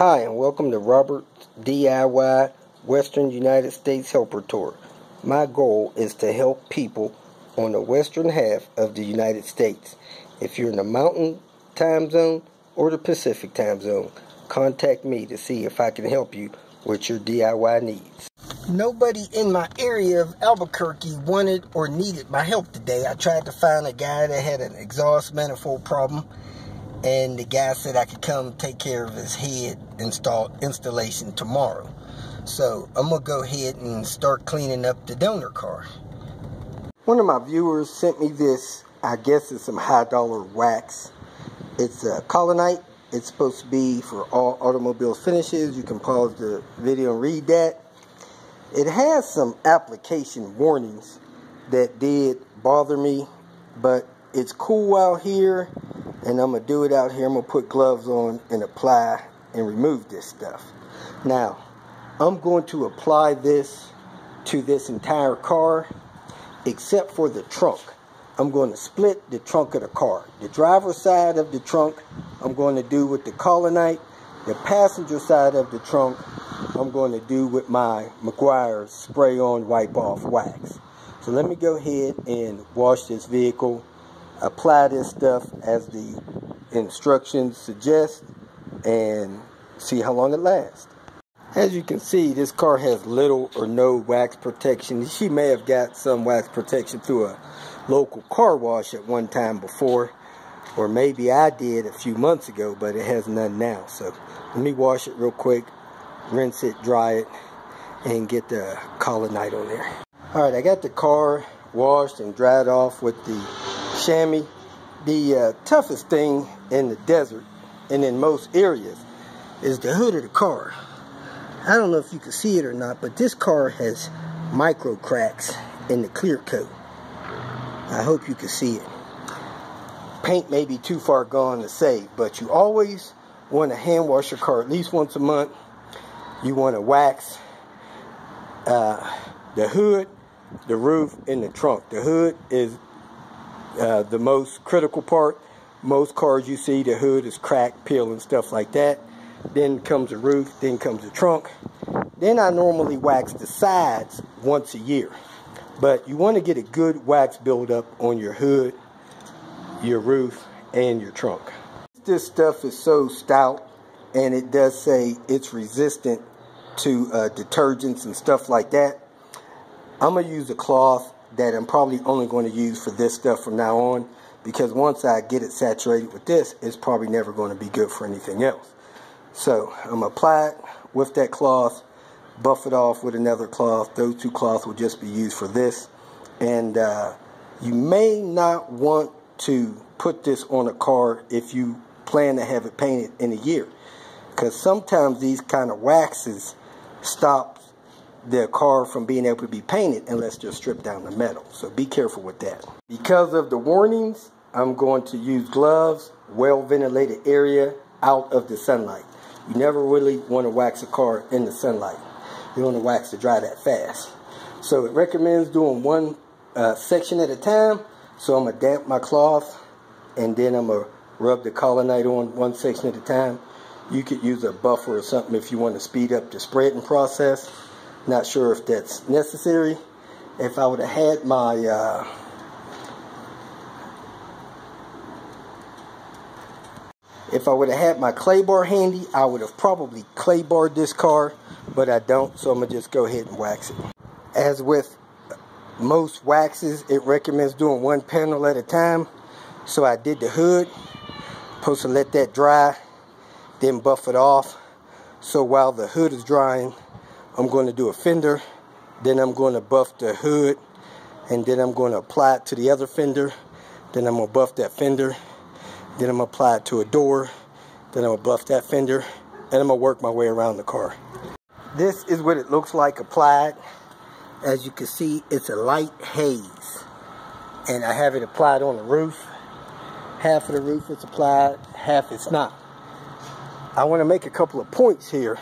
Hi, and welcome to Robert's DIY Western United States Helper Tour. My goal is to help people on the western half of the United States. If you're in the Mountain Time Zone or the Pacific Time Zone, contact me to see if I can help you with your DIY needs. Nobody in my area of Albuquerque wanted or needed my help today. I tried to find a guy that had an exhaust manifold problem, and the guy said I could come take care of his head installation tomorrow. So I'm going to go ahead and start cleaning up the donor car. One of my viewers sent me this, I guess it's some high dollar wax. It's a Colonite. It's supposed to be for all automobile finishes. You can pause the video and read that. It has some application warnings that did bother me, but it's cool out here, and I'm going to do it out here. I'm going to put gloves on and apply and remove this stuff. Now, I'm going to apply this to this entire car, except for the trunk. I'm going to split the trunk of the car. The driver's side of the trunk, I'm going to do with the Colonite. The passenger side of the trunk, I'm going to do with my Meguiar's spray-on wipe-off wax. So let me go ahead and wash this vehicle, apply this stuff as the instructions suggest, and see how long it lasts. As you can see, this car has little or no wax protection. She may have got some wax protection through a local car wash at one time before, or maybe I did a few months ago, but it has none now. So let me wash it real quick, rinse it, dry it, and get the Colonite on there. Alright, I got the car washed and dried off with the chamois. The toughest thing in the desert and in most areas is the hood of the car. I don't know if you can see it or not, but this car has micro cracks in the clear coat. I hope you can see it. Paint may be too far gone to save, but you always want to hand wash your car at least once a month. You want to wax the hood, the roof, and the trunk. The hood is the most critical part. Most cars you see, the hood is cracked, peeling, stuff like that. Then comes the roof, then comes the trunk. Then I normally wax the sides once a year. But you want to get a good wax buildup on your hood, your roof, and your trunk. This stuff is so stout, and it does say it's resistant to detergents and stuff like that. I'm going to use a cloth that I'm probably only going to use for this stuff from now on, because once I get it saturated with this, it's probably never going to be good for anything else. So I'm going to apply it with that cloth, buff it off with another cloth. Those two cloths will just be used for this. And you may not want to put this on a car if you plan to have it painted in a year, because sometimes these kind of waxes stop the car from being able to be painted unless they're stripped down the metal. So be careful with that. Because of the warnings, I'm going to use gloves, well ventilated area, out of the sunlight. You never really want to wax a car in the sunlight. You want to wax to dry that fast. So it recommends doing one section at a time. So I'm going to damp my cloth, and then I'm going to rub the Colonite on one section at a time. You could use a buffer or something if you want to speed up the spreading process. Not sure if that's necessary. If I would have had my clay bar handy, I would have probably clay barred this car, but I don't, so I'm going to just go ahead and wax it. As with most waxes, it recommends doing one panel at a time. So I did the hood, supposed to let that dry, then buff it off. So while the hood is drying, I'm going to do a fender, then I'm going to buff the hood, and then I'm going to apply it to the other fender, then I'm going to buff that fender, then I'm going to apply it to a door, then I'm going to buff that fender, and I'm going to work my way around the car. This is what it looks like applied. As you can see, it's a light haze, and I have it applied on the roof. Half of the roof is applied, half it's not. I want to make a couple of points here.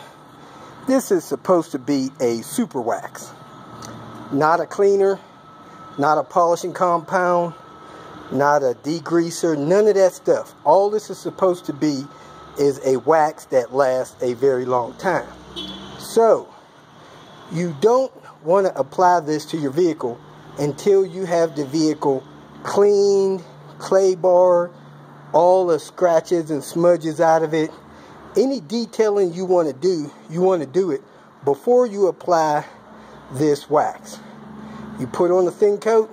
This is supposed to be a super wax, not a cleaner, not a polishing compound, not a degreaser, none of that stuff. All this is supposed to be is a wax that lasts a very long time. So you don't want to apply this to your vehicle until you have the vehicle cleaned, clay bar, all the scratches and smudges out of it. Any detailing you want to do it before you apply this wax. You put on the thin coat,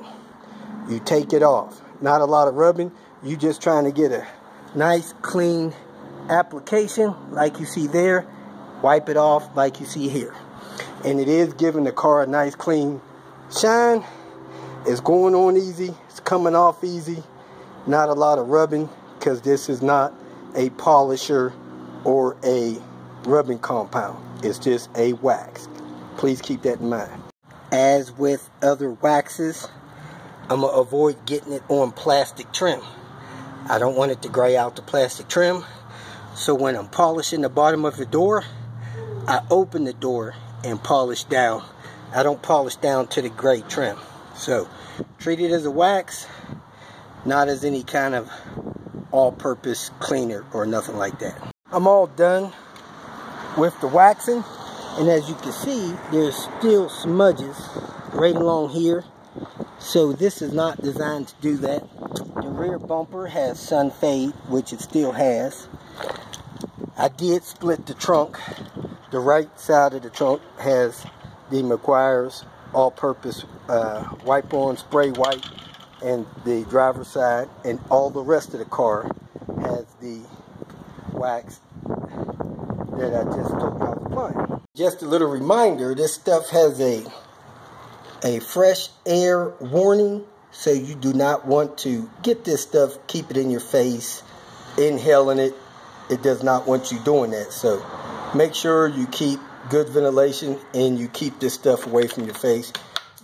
you take it off. Not a lot of rubbing. You just trying to get a nice clean application like you see there. Wipe it off like you see here. And it is giving the car a nice clean shine. It's going on easy. It's coming off easy. Not a lot of rubbing, because this is not a polisher or a rubbing compound. It's just a wax. Please keep that in mind. As with other waxes, I'm going to avoid getting it on plastic trim. I don't want it to gray out the plastic trim. So when I'm polishing the bottom of the door, I open the door and polish down. I don't polish down to the gray trim. So treat it as a wax, not as any kind of all-purpose cleaner or nothing like that. I'm all done with the waxing, and as you can see, there's still smudges right along here. So this is not designed to do that. The rear bumper has sun fade, which it still has. I did split the trunk. The right side of the trunk has the Meguiar's all-purpose wipe-on spray white, and the driver's side and all the rest of the car has the wax that I just told you I was applying. Just a little reminder, this stuff has a fresh air warning, so you do not want to get this stuff, keep it in your face, inhaling it. It does not want you doing that. So make sure you keep good ventilation and you keep this stuff away from your face.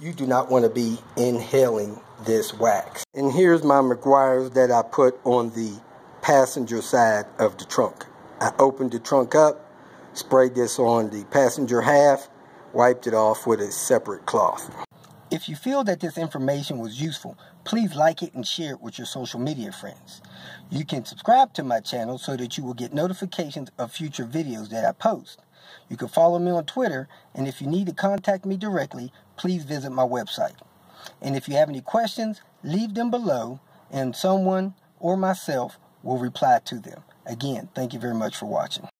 You do not want to be inhaling this wax. And here's my Meguiar's that I put on the passenger side of the trunk. I opened the trunk up, sprayed this on the passenger half, wiped it off with a separate cloth. If you feel that this information was useful, please like it and share it with your social media friends. You can subscribe to my channel so that you will get notifications of future videos that I post. You can follow me on Twitter, and if you need to contact me directly, please visit my website. And if you have any questions, leave them below, and someone or myself will reply to them. Again, thank you very much for watching.